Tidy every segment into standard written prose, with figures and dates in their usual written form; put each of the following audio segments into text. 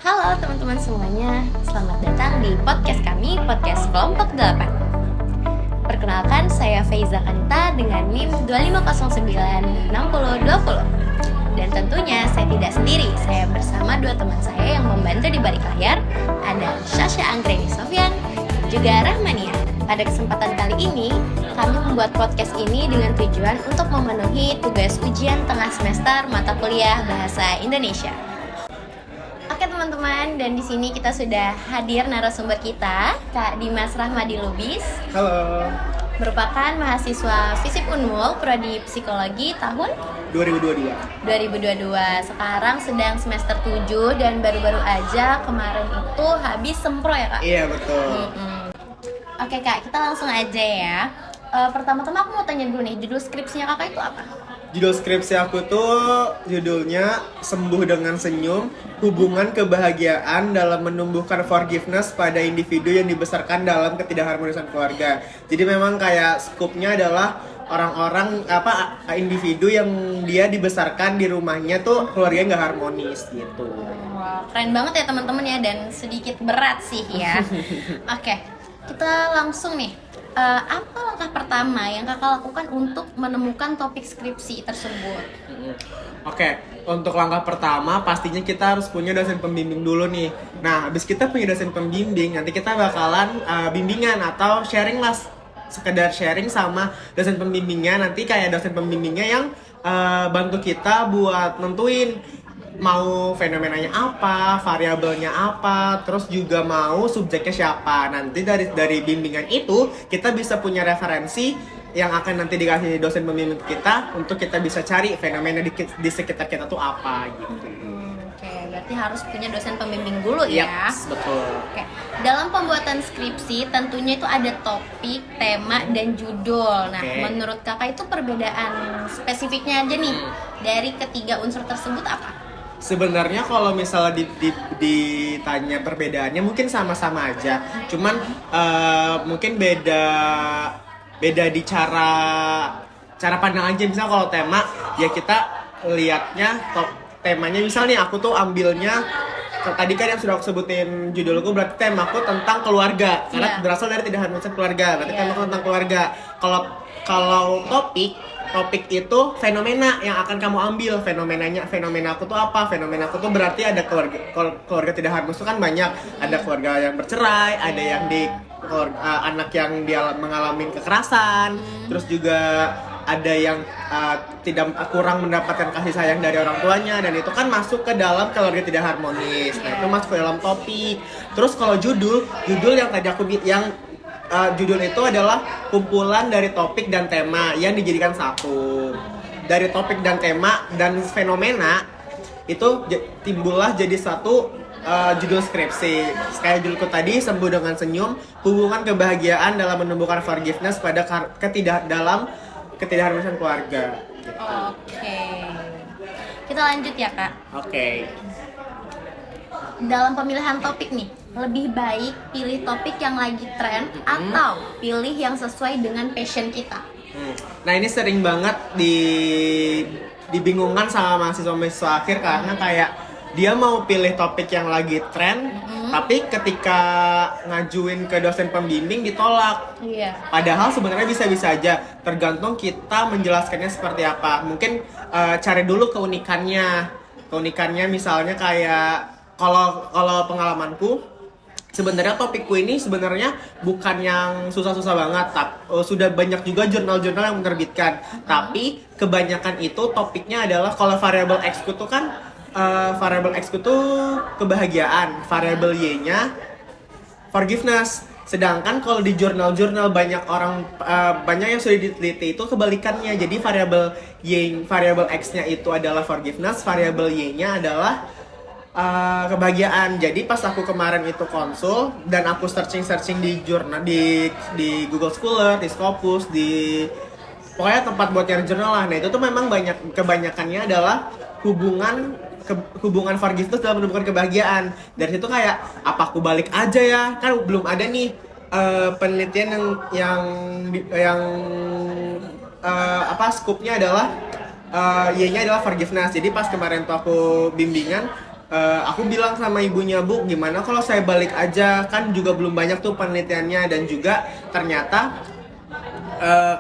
Halo teman-teman semuanya, selamat datang di podcast kami, podcast kelompok 8. Perkenalkan, saya Faiza Kanita dengan NIM 25096020. Dan tentunya saya tidak sendiri, saya bersama dua teman saya yang membantu di balik layar. Ada Sasha Anggreni Sofyan, juga Rahmania. Pada kesempatan kali ini, kami membuat podcast ini dengan tujuan untuk memenuhi tugas ujian tengah semester mata kuliah Bahasa Indonesia. Oke teman-teman, dan di sini kita sudah hadir narasumber kita, Kak Dimas Rahmadi Lubis. Halo. Merupakan mahasiswa Fisip Unmul, Prodi Psikologi tahun 2022. Sekarang sedang semester 7 dan baru-baru aja kemarin itu habis sempro ya Kak? Iya betul. Oke Kak, kita langsung aja ya. Pertama-tama aku mau tanya dulu nih, judul skripsinya Kakak itu apa? Judul skripsi aku tuh judulnya Sembuh dengan Senyum, Hubungan Kebahagiaan dalam Menumbuhkan Forgiveness pada Individu yang Dibesarkan dalam Ketidakharmonisan Keluarga. Jadi memang kayak skupnya adalah orang-orang individu yang dia dibesarkan di rumahnya tuh keluarganya nggak harmonis gitu. Wah, keren banget ya teman-teman ya, dan sedikit berat sih ya. Oke, kita langsung nih. Apa langkah pertama yang kakak lakukan untuk menemukan topik skripsi tersebut? Oke, untuk langkah pertama pastinya kita harus punya dosen pembimbing dulu nih. Nah, habis kita punya dosen pembimbing, nanti kita bakalan bimbingan atau sharing lah, sekedar sharing sama dosen pembimbingnya. Nanti kayak dosen pembimbingnya yang bantu kita buat nentuin mau fenomenanya apa, variabelnya apa, terus juga mau subjeknya siapa. Nanti dari bimbingan itu kita bisa punya referensi yang akan nanti dikasih dosen pembimbing kita untuk kita bisa cari fenomena di sekitar kita tuh apa gitu. Oke, berarti harus punya dosen pembimbing dulu ya. Betul. Oke, dalam pembuatan skripsi tentunya itu ada topik, tema, dan judul. Nah, menurut kakak itu perbedaan spesifiknya aja nih dari ketiga unsur tersebut apa? Sebenarnya kalau misalnya ditanya perbedaannya mungkin sama-sama aja, cuman mungkin beda di cara pandang aja. Misal kalau tema ya kita lihatnya temanya, misal nih aku tuh ambilnya tadi kan yang sudah aku sebutin judulku, berarti temaku tentang keluarga karena berasal dari tidak harmonisan keluarga, berarti temaku tentang keluarga. Kalau topik itu fenomena yang akan kamu ambil. Fenomena aku tuh apa? Fenomena aku tuh berarti ada keluarga tidak harmonis itu kan banyak. Ada keluarga yang bercerai, ada yang anak yang dia mengalami kekerasan, terus juga ada yang tidak kurang mendapatkan kasih sayang dari orang tuanya, dan itu kan masuk ke dalam keluarga tidak harmonis. Nah, itu masuk ke dalam topik. Terus kalau judul yang tadi aku judul itu adalah kumpulan dari topik dan tema yang dijadikan satu. Dari topik dan tema dan fenomena itu timbullah jadi satu judul skripsi. Kayak judulku tadi, Sembuh dengan Senyum, Hubungan Kebahagiaan dalam Menumbuhkan Forgiveness pada Ketidakharmonisan Keluarga gitu. Oke. Kita lanjut ya Kak. Oke. Dalam pemilihan topik nih, lebih baik pilih topik yang lagi tren atau pilih yang sesuai dengan passion kita? Nah, ini sering banget dibingungkan sama mahasiswa akhir karena kayak dia mau pilih topik yang lagi tren, tapi ketika ngajuin ke dosen pembimbing ditolak. Iya. Padahal sebenarnya bisa-bisa aja, tergantung kita menjelaskannya seperti apa. Mungkin cari dulu keunikannya misalnya kayak kalau pengalamanku, sebenarnya topikku ini sebenarnya bukan yang susah-susah banget. Sudah banyak juga jurnal-jurnal yang menerbitkan. Tapi kebanyakan itu topiknya adalah, kalau variabel X ku tuh kan variabel X ku tuh kebahagiaan, variabel Y-nya forgiveness. Sedangkan kalau di jurnal-jurnal banyak yang sudah diteliti itu kebalikannya. Jadi variabel X-nya itu adalah forgiveness, variabel Y-nya adalah kebahagiaan. Jadi pas aku kemarin itu konsul dan aku searching di jurnal, di Google Scholar, di Scopus, di pokoknya tempat buat nyari jurnal lah. Nah, itu tuh memang kebanyakannya adalah hubungan forgiveness dalam menumbuhkan kebahagiaan. Dari situ kayak, apa aku balik aja ya? Kan belum ada nih penelitian yang skupnya adalah Y-nya adalah forgiveness. Jadi pas kemarin tuh aku bimbingan, aku bilang sama ibunya, Bu, gimana kalau saya balik aja, kan juga belum banyak tuh penelitiannya, dan juga ternyata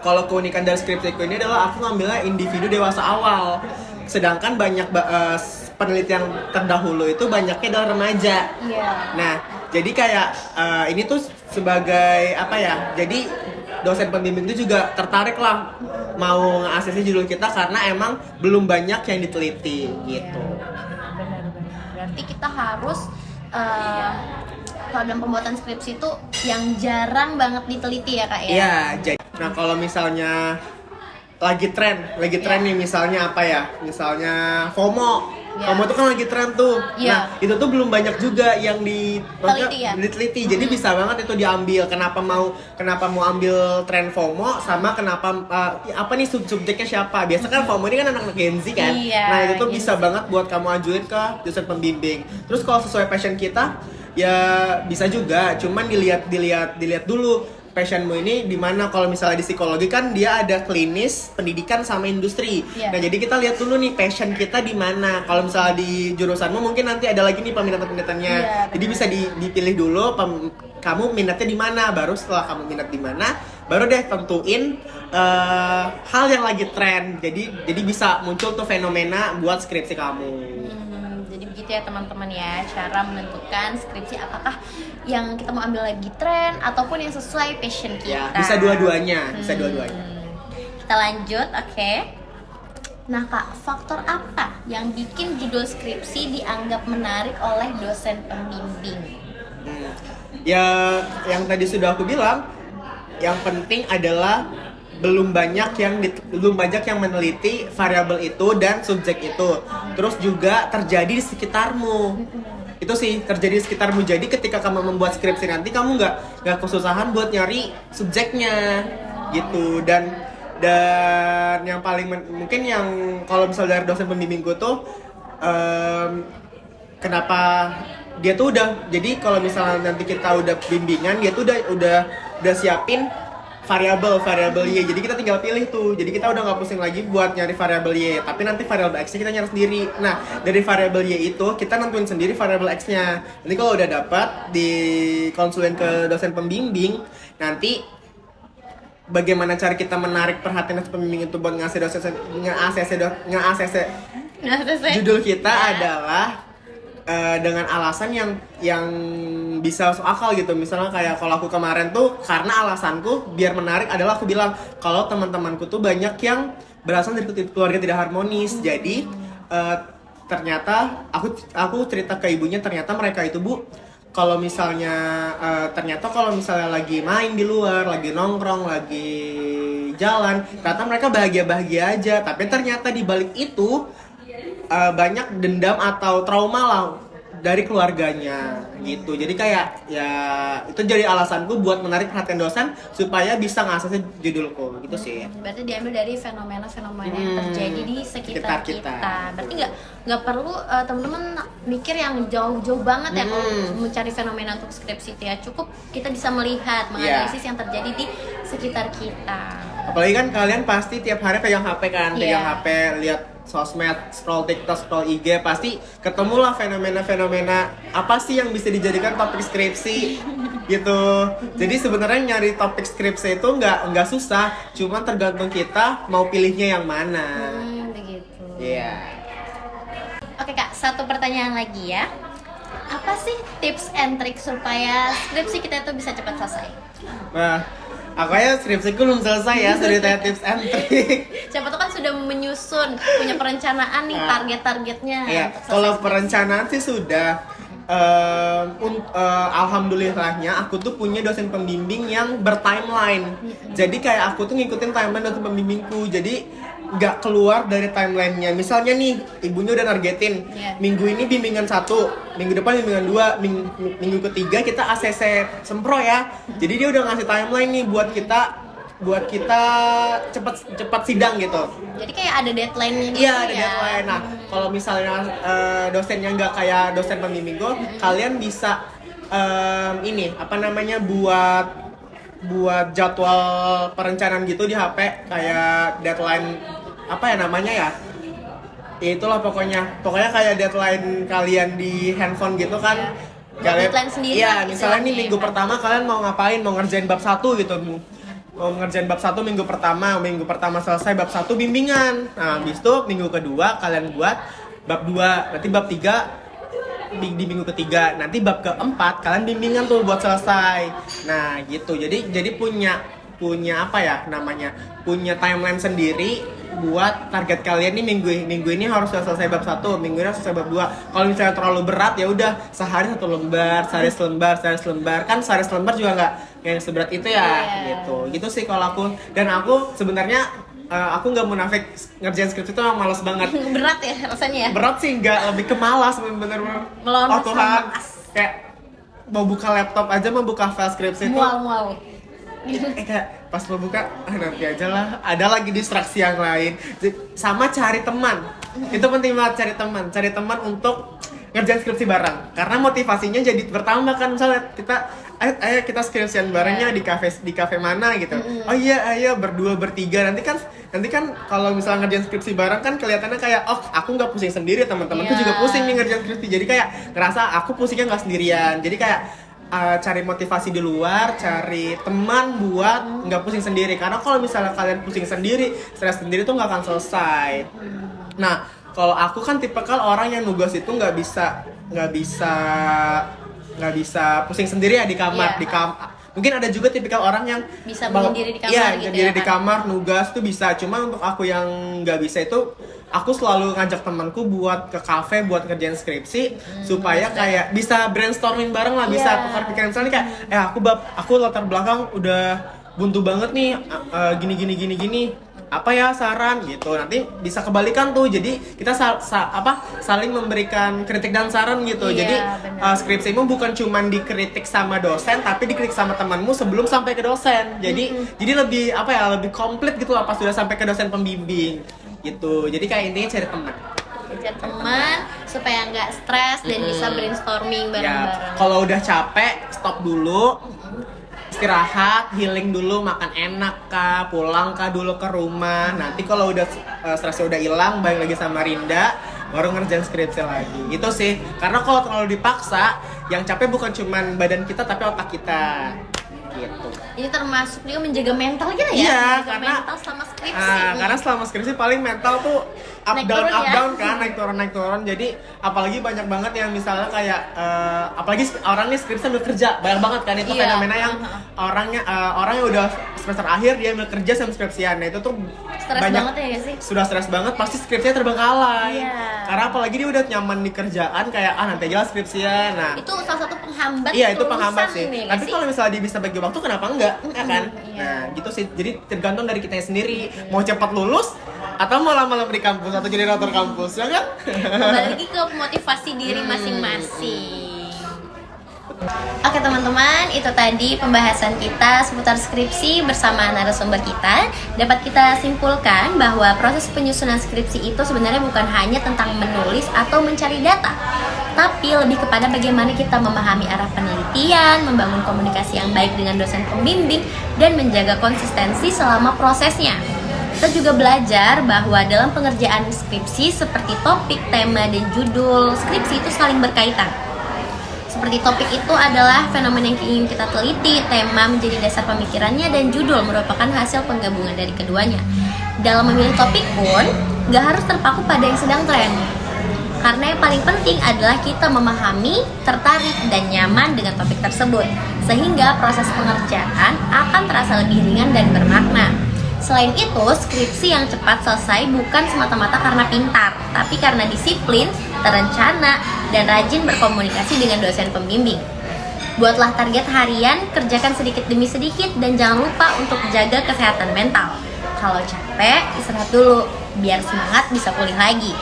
kalau keunikan dari skripsiku ini adalah aku ngambilnya individu dewasa awal, sedangkan banyak penelitian terdahulu itu banyaknya adalah remaja. Nah, jadi kayak ini tuh sebagai apa ya? Jadi dosen pembimbing itu juga tertarik lah mau nge-ACC judul kita karena emang belum banyak yang diteliti gitu. Benar-benar. Berarti kita harus kalau dalam pembuatan skripsi itu yang jarang banget diteliti ya Kak ya? Iya, jadi nah kalau misalnya lagi tren nih, misalnya apa ya? Misalnya FOMO. FOMO itu kan lagi tren tuh. Nah, itu tuh belum banyak juga yang diteliti. Jadi bisa banget itu diambil. Kenapa mau ambil tren FOMO sama kenapa apa nih subjeknya siapa? Biasa kan FOMO ini kan anak-anak Gen Z kan. Nah, itu tuh bisa banget buat kamu ajuin ke dosen pembimbing. Terus kalau sesuai passion kita ya bisa juga, cuman dilihat dulu passionmu ini di mana. Kalau misalnya di psikologi kan dia ada klinis, pendidikan sama industri. Nah, jadi kita lihat dulu nih passion kita di mana. Kalau misalnya di jurusanmu mungkin nanti ada lagi nih peminat-peminatannya. Jadi bisa dipilih dulu kamu minatnya di mana. Baru setelah kamu minat di mana, baru deh tentuin hal yang lagi tren. Jadi bisa muncul tuh fenomena buat skripsi kamu. Jadi begitu ya teman-teman ya, cara menentukan skripsi apakah yang kita mau ambil lagi tren ataupun yang sesuai passion kita. Ya, bisa dua-duanya. Kita lanjut, oke. Nah Kak, faktor apa yang bikin judul skripsi dianggap menarik oleh dosen pembimbing? Ya, yang tadi sudah aku bilang, yang penting adalah belum banyak yang meneliti variabel itu dan subjek itu. Terus juga terjadi di sekitarmu. Itu sih terjadi di sekitarmu. Jadi ketika kamu membuat skripsi nanti kamu nggak kesusahan buat nyari subjeknya gitu. Dan yang paling mungkin yang kalau misalnya dari dosen pembimbingku tuh kenapa dia tuh udah, jadi kalau misalnya nanti kita udah bimbingan, dia tuh udah siapin variabel Y, jadi kita tinggal pilih tuh. Jadi kita udah nggak pusing lagi buat nyari variabel Y, tapi nanti variabel X-nya kita nyari sendiri. Nah, dari variabel Y itu kita nentuin sendiri variabel X-nya. Nanti kalau udah dapat, di konsulin ke dosen pembimbing, nanti bagaimana cara kita menarik perhatian dosen pembimbing itu buat nge-ACC judul kita adalah dengan alasan yang bisa masuk akal gitu. Misalnya kayak kalau aku kemarin tuh, karena alasanku biar menarik adalah aku bilang kalau teman-temanku tuh banyak yang berasal dari keluarga tidak harmonis. Jadi ternyata aku cerita ke ibunya, ternyata mereka itu, Bu, kalau misalnya lagi main di luar, lagi nongkrong, lagi jalan, ternyata mereka bahagia-bahagia aja. Tapi ternyata di balik itu banyak dendam atau trauma lah dari keluarganya gitu. Jadi kayak ya itu jadi alasanku buat menarik perhatian dosen supaya bisa ngasih judulku gitu sih. Berarti diambil dari fenomena-fenomena yang terjadi di sekitar kita. Berarti nggak perlu teman-teman mikir yang jauh-jauh banget ya kalau mencari fenomena untuk skripsi itu ya. Cukup kita bisa melihat, menganalisis yang terjadi di sekitar kita. Apalagi kan kalian pasti tiap hari pegang HP kan, pegang HP, lihat sosmed, scroll TikTok, scroll IG, pasti ketemulah fenomena-fenomena apa sih yang bisa dijadikan topik skripsi gitu. Jadi sebenarnya nyari topik skripsi itu nggak susah, cuma tergantung kita mau pilihnya yang mana. Begitu. Iya. Oke Kak, satu pertanyaan lagi ya. Apa sih tips and trik supaya skripsi kita itu bisa cepat selesai? Nah, aku ya skripsiku belum selesai ya, sudah ditanya tips and trick. Siapa tuh kan sudah menyusun, punya perencanaan nih target-targetnya. Iya, kalau perencanaan sih sudah. Alhamdulillahnya aku tuh punya dosen pembimbing yang bertimeline. Jadi kayak aku tuh ngikutin timeline dosen pembimbingku. Jadi nggak keluar dari timelinenya. Misalnya nih, ibunya udah nargetin minggu ini bimbingan 1, minggu depan bimbingan 2, minggu ketiga kita ACC sempro ya. Jadi dia udah ngasih timeline nih buat kita cepat sidang gitu. Jadi kayak ada deadline-nya gitu. Iya, ada deadline. Nah, kalau misalnya dosennya nggak kayak dosen pembimbing gue, kalian bisa buat jadwal perencanaan gitu di HP, kayak deadline apa ya namanya ya? itulah pokoknya kayak deadline kalian di handphone gitu kan. Kalian Deadline sendiri iya, lah misalnya nih istilahnya, minggu kan. pertama kalian mau ngapain, mau ngerjain bab 1 gitu, mau ngerjain bab 1 minggu pertama selesai bab 1 bimbingan. Nah habis itu minggu kedua kalian buat bab 2, nanti bab 3 di minggu ketiga, nanti bab keempat kalian bimbingan tuh buat selesai. Nah gitu, jadi punya apa ya namanya, punya timeline sendiri buat target kalian nih, minggu ini harus selesai bab 1, minggu ini harus selesai bab 2. Kalau misalnya terlalu berat ya udah sehari 1 lembar, sehari selembar, kan sehari selembar juga nggak yang seberat itu ya. Gitu sih kalau aku. Dan aku sebenarnya aku nggak munafik, ngerjain skripsi itu emang malas banget. Berat ya rasanya ya. Berat sih, nggak, lebih ke malas bener-bener. Melawan Oh Tuhan, malas. kayak mau buka laptop aja, mau buka file skripsi itu Mual. kayak pas mau buka, nanti aja lah, ada lagi distraksi yang lain. Sama cari teman, itu penting banget, cari teman untuk ngerjain skripsi bareng, karena motivasinya jadi bertambah kan. Misalnya ayo kita skripsian barengnya di kafe mana gitu. Oh iya ayo berdua bertiga, nanti kan kalau misalnya ngerjain skripsi bareng kan kelihatannya kayak, oh aku nggak pusing sendiri, teman-temanku juga pusing nih ngerjain skripsi, jadi kayak ngerasa aku pusingnya nggak sendirian. Jadi kayak cari motivasi di luar, cari teman buat nggak pusing sendiri, karena kalau misalnya kalian pusing sendiri, stres sendiri tuh nggak akan selesai. Nah kalau aku kan tipikal orang yang nugas itu nggak bisa pusing sendiri ya di kamar. Mungkin ada juga tipikal orang yang Bisa menyendiri di kamar iya, gitu menyendiri ya, di kan? kamar nugas tuh bisa. Cuma untuk aku yang nggak bisa itu, aku selalu ngajak temanku buat ke kafe buat ngerjain skripsi, supaya kayak bisa brainstorming bareng lah, bisa tukar pikiran. Misalnya kayak aku latar belakang udah buntu banget nih, gini, apa ya saran gitu, nanti bisa kebalikan tuh, jadi kita saling memberikan kritik dan saran gitu. Iya, Jadi benar. skripsimu bukan cuman dikritik sama dosen, tapi dikritik sama temanmu sebelum sampai ke dosen. Jadi lebih lebih komplit gitu lah pas sudah sampai ke dosen pembimbing gitu. Jadi kayak intinya cari teman. Cari teman supaya nggak stres dan bisa brainstorming bareng-bareng. Kalau udah capek, stop dulu, istirahat, healing dulu, makan enak kah, pulang kah dulu ke rumah. Nanti kalau udah stresnya udah hilang, balik lagi sama Rinda, baru ngerjain skripsi lagi. Itu sih, karena kalau terlalu dipaksa, yang capek bukan cuman badan kita tapi otak kita. Gitu. Ini termasuk juga menjaga mental kita ya? Iya, Menjaga karena mental sama skripsi. karena selama skripsi paling mental tuh up Naik down turun ya. kan, naik turun. Jadi apalagi banyak banget yang misalnya kayak apalagi orang nih skripsi ambil kerja, banyak banget kan itu Iya. fenomena yang orang yang udah semester akhir dia ambil kerja sama skripsian. Nah itu tuh Stres banget ya gak sih? sudah stres banget, pasti skripsinya terbengkalai. Iya. Karena apalagi dia udah nyaman di kerjaan, kayak nanti aja lah skripsian. Nah Itu salah satu penghambat iya itu kelulusan penghambat sih. nih, nggak Tapi sih? kalau misalnya dia bisa bagi waktu, kenapa enggak? Ya kan? Iya. Nah gitu sih. Jadi tergantung dari kita sendiri. Mau cepat lulus atau mau lama-lama di kampus atau jadi rotor kampus, ya kan? Kembali lagi ke motivasi diri masing-masing. Oke teman-teman, itu tadi pembahasan kita seputar skripsi bersama narasumber kita. Dapat kita simpulkan bahwa proses penyusunan skripsi itu sebenarnya bukan hanya tentang menulis atau mencari data, tapi lebih kepada bagaimana kita memahami arah penelitian, membangun komunikasi yang baik dengan dosen pembimbing, dan menjaga konsistensi selama prosesnya. Kita juga belajar bahwa dalam pengerjaan skripsi seperti topik, tema, dan judul skripsi itu saling berkaitan. Seperti topik itu adalah fenomena yang ingin kita teliti, tema menjadi dasar pemikirannya, dan judul merupakan hasil penggabungan dari keduanya. Dalam memilih topik pun, gak harus terpaku pada yang sedang tren. Karena yang paling penting adalah kita memahami, tertarik, dan nyaman dengan topik tersebut. Sehingga proses pengerjaan akan terasa lebih ringan dan bermakna. Selain itu, skripsi yang cepat selesai bukan semata-mata karena pintar, tapi karena disiplin, terencana, dan rajin berkomunikasi dengan dosen pembimbing. Buatlah target harian, kerjakan sedikit demi sedikit, dan jangan lupa untuk jaga kesehatan mental. Kalau capek, istirahat dulu, biar semangat bisa pulih lagi.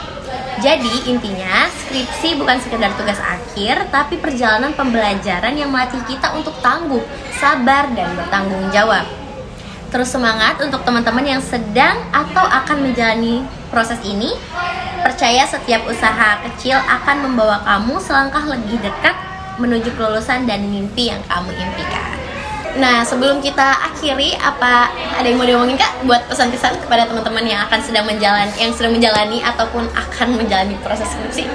Jadi intinya, skripsi bukan sekedar tugas akhir, tapi perjalanan pembelajaran yang melatih kita untuk tangguh, sabar, dan bertanggung jawab. Terus semangat untuk teman-teman yang sedang atau akan menjalani proses ini. Percaya setiap usaha kecil akan membawa kamu selangkah lebih dekat menuju kelulusan dan mimpi yang kamu impikan. Nah, sebelum kita akhiri, apa ada yang mau diomongin Kak buat pesan-pesan kepada teman-teman yang sedang menjalani ataupun akan menjalani proses skripsi?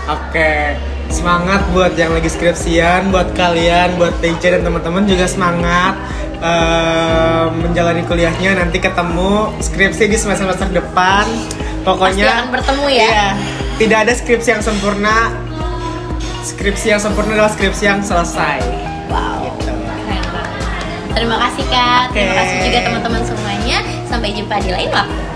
Oke, semangat buat yang lagi skripsian, buat kalian, buat TJ dan teman-teman juga semangat menjalani kuliahnya. Nanti ketemu skripsi di semester depan. Pokoknya pasti akan bertemu ya. Iya, tidak ada skripsi yang sempurna. Skripsi yang sempurna adalah skripsi yang selesai. Wow. Gitu. Keren banget. Terima kasih Kak. Terima kasih juga teman-teman semuanya. Sampai jumpa di lain waktu.